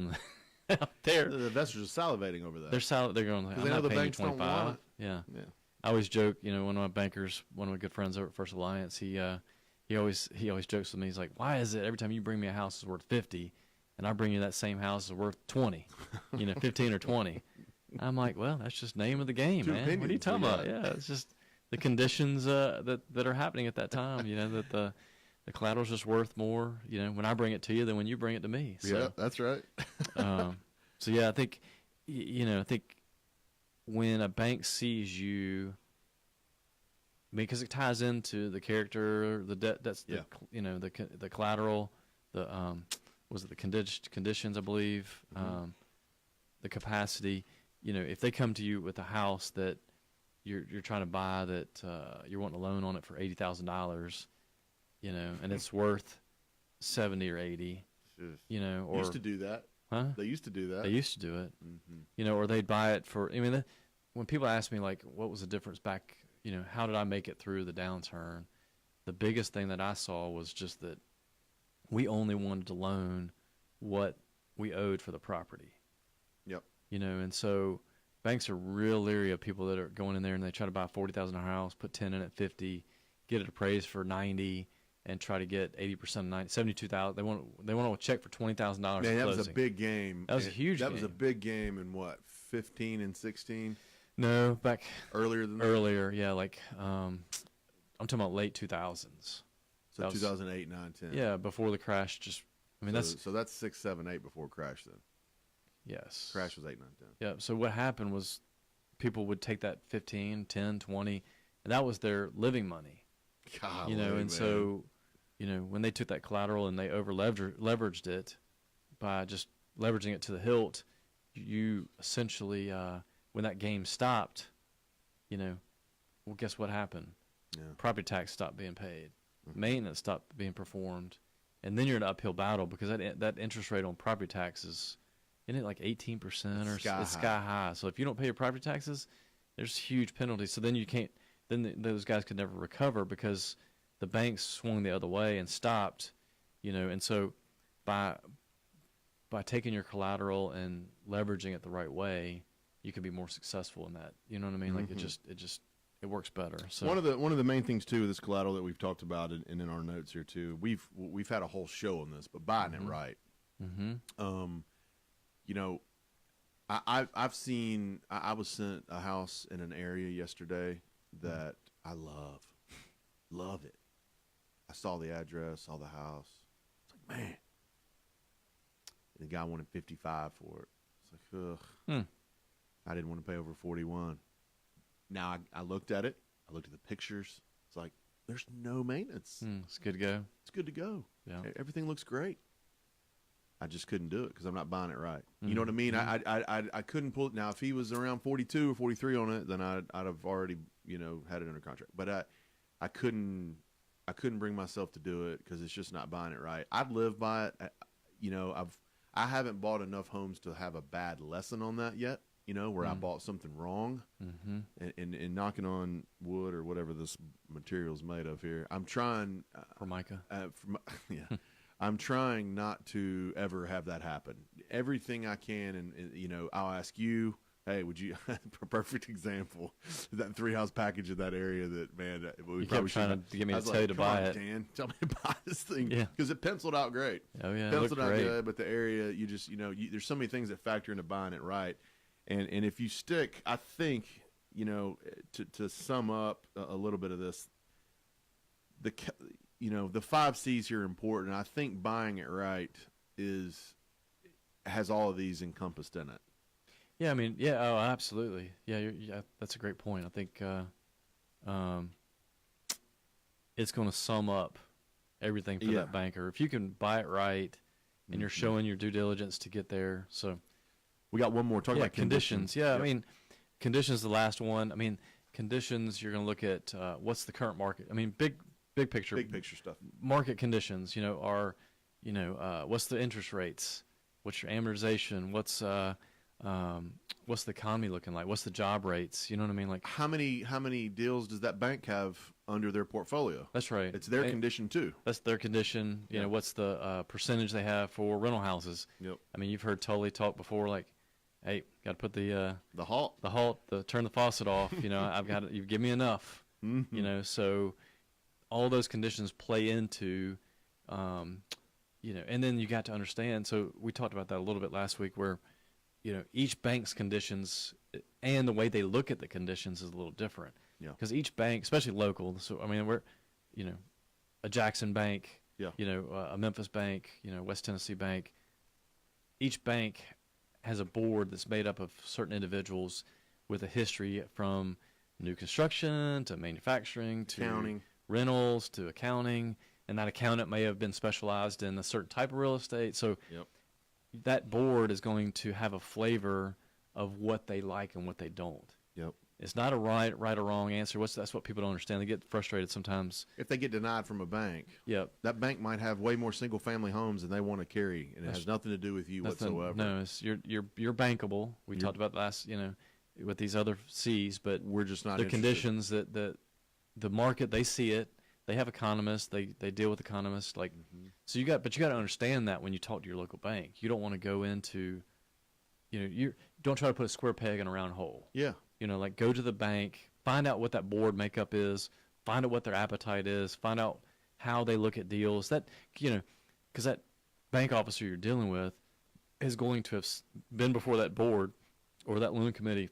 out there. The investors are salivating over that. They're going. I'm they know not the paying banks don't 25. want it. Yeah. Yeah. I always joke. One of my bankers, one of my good friends over at First Alliance, he always jokes with me. He's like, "Why is it every time you bring me a house that's worth 50, and I bring you that same house that's worth 20, 15 or 20?" I'm like, "Well, that's just name of the game, Two man. What are you opinions, talking yeah. about? Yeah, it's just the conditions that are happening at that time. That the collateral's just worth more. When I bring it to you than when you bring it to me. So, yeah, that's right. so yeah, I think I think when a bank sees you, because it ties into the character, the debt, that's the the collateral, the was it the conditions, I believe, the capacity. If they come to you with a house that you're trying to buy, that you're wanting a loan on it for $80,000, and it's worth 70 or 80, or used to do that. Huh? They used to do that. They used to do it. Mm-hmm. Or they'd buy it for. When people ask me like, what was the difference back? How did I make it through the downturn? The biggest thing that I saw was just that we only wanted to loan what we owed for the property. Yep. And so banks are real leery of people that are going in there and they try to buy a $40,000 house, put 10 in at 50, get it appraised for 90, and try to get 80% of 90, 72,000. They want a check for $20,000. Man, that was a big game. That was a huge. That was a big game in what, 15 and 16? No, back earlier than that? Earlier, yeah. Like I'm talking about late 2000s. So 2008, 9, 10. Yeah, before the crash. That's 6, 7, 8 before crash then. Yes. Crash was 8, 9, 10. Yeah. So what happened was people would take that 15, 10, 20, and that was their living money. Golly, and man. so, when they took that collateral and they over leveraged it by just leveraging it to the hilt, you essentially, when that game stopped, well, guess what happened? Yeah. Property tax stopped being paid, maintenance stopped being performed, and then you're in an uphill battle because that interest rate on property taxes, isn't it like 18% or it's sky high? So if you don't pay your property taxes, there's huge penalties. So then you can't. Then those guys could never recover because the banks swung the other way and stopped, and so by taking your collateral and leveraging it the right way, you can be more successful in that. You know what I mean? Like it works better. So one of the main things too, this collateral that we've talked about and in our notes here too, we've had a whole show on this, but buying it right. Mm-hmm. I've seen. I was sent a house in an area yesterday that I love it. I saw the address, saw the house. It's like, man. And the guy wanted 55 for it. It's like, ugh. I didn't want to pay over 41. Now I looked at it. I looked at the pictures. It's like, there's no maintenance. It's good to go. It's good to go. Yeah. Everything looks great. I just couldn't do it because I'm not buying it right. You know what I mean? I couldn't pull it. Now, if he was around 42 or 43 on it, then I'd have already, had it under contract. But I couldn't bring myself to do it because it's just not buying it right. I'd live by it. I haven't bought enough homes to have a bad lesson on that yet, where I bought something wrong. And knocking on wood or whatever this material's made of here, I'm trying. Formica. Yeah. I'm trying not to ever have that happen. Everything I can, and I'll ask you Hey, would you? Perfect example. That 3-house package in that area. That man, we You probably kept trying to get me I to was tell you like, to "Come buy on, it." Dan, tell me to buy this thing. Yeah. Because it penciled out great. Oh yeah, it Penciled looked out great. good, but the area, you just, there's so many things that factor into buying it right. And if you stick, I think, to sum up a little bit of this, the 5 C's here are important. I think buying it right has all of these encompassed in it. Yeah, I mean, yeah, oh, absolutely. Yeah, that's a great point. I think it's going to sum up everything for that banker. If you can buy it right and you're showing your due diligence to get there. So we got one more. Talk about conditions. Yeah, I mean, conditions the last one. I mean, conditions, you're going to look at what's the current market. I mean, big picture. Big picture stuff. Market conditions, are, what's the interest rates? What's your amortization? What's the economy looking like? What's the job rates? You know what I mean? Like how many deals does that bank have under their portfolio? That's right. It's their condition too. That's their condition. You know, what's the percentage they have for rental houses? Yep. I mean, you've heard Tully talk before, like, hey, got to put the halt, turn the faucet off. I've got it. You give me enough. Mm-hmm. So all those conditions play into, and then you got to understand. So we talked about that a little bit last week, where each bank's conditions and the way they look at the conditions is a little different. Yeah. Because each bank, especially local, so I mean, we're, a Jackson bank, a Memphis bank, West Tennessee bank. Each bank has a board that's made up of certain individuals with a history from new construction to manufacturing to accounting, rentals to accounting, and that accountant may have been specialized in a certain type of real estate. So that board is going to have a flavor of what they like and what they don't. Yep. It's not a right or wrong answer. That's what people don't understand. They get frustrated sometimes. If they get denied from a bank, that bank might have way more single-family homes than they want to carry, and it has nothing to do with you whatsoever. No, it's you're bankable. We talked about last, with these other C's, but we're just not the interested. conditions that the market, they see it. They have economists. They deal with economists. Like, so you got to understand that when you talk to your local bank, you don't want to go into, you don't try to put a square peg in a round hole. Yeah. Like go to the bank, find out what that board makeup is, find out what their appetite is, find out how they look at deals. That, because that bank officer you're dealing with is going to have been before that board or that loan committee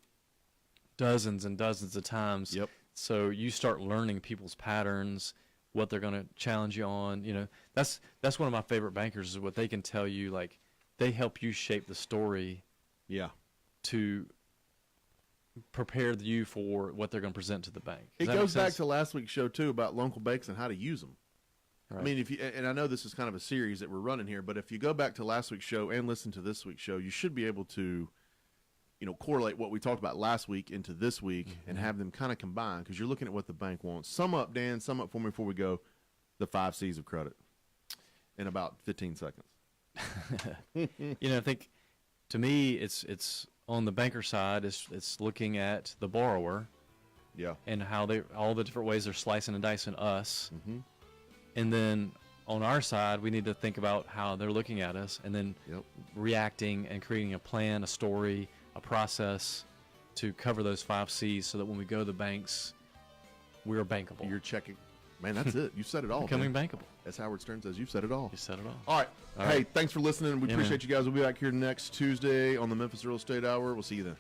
dozens and dozens of times. Yep. So you start learning people's patterns, what they're going to challenge you on. That's one of my favorite bankers is what they can tell you. Like, they help you shape the story. Yeah. To prepare you for what they're going to present to the bank. It goes back to last week's show too about local banks and how to use them. Right. I mean, and I know this is kind of a series that we're running here, but if you go back to last week's show and listen to this week's show, you should be able to, correlate what we talked about last week into this week and have them kind of combine, because you're looking at what the bank wants. Sum up for me before we go, the 5 C's of credit in about 15 seconds. I think to me, it's on the banker side, it's looking at the borrower, and how all the different ways they're slicing and dicing us, and then on our side, we need to think about how they're looking at us, and then reacting and creating a plan, a story, a process to cover those 5 C's, so that when we go to the banks, we're bankable. You're checking. Man, that's it. You said it all. Becoming bankable. As Howard Stern says, you've said it all. You said it all. All right. Hey, thanks for listening. We appreciate you guys. We'll be back here next Tuesday on the Memphis Real Estate Hour. We'll see you then.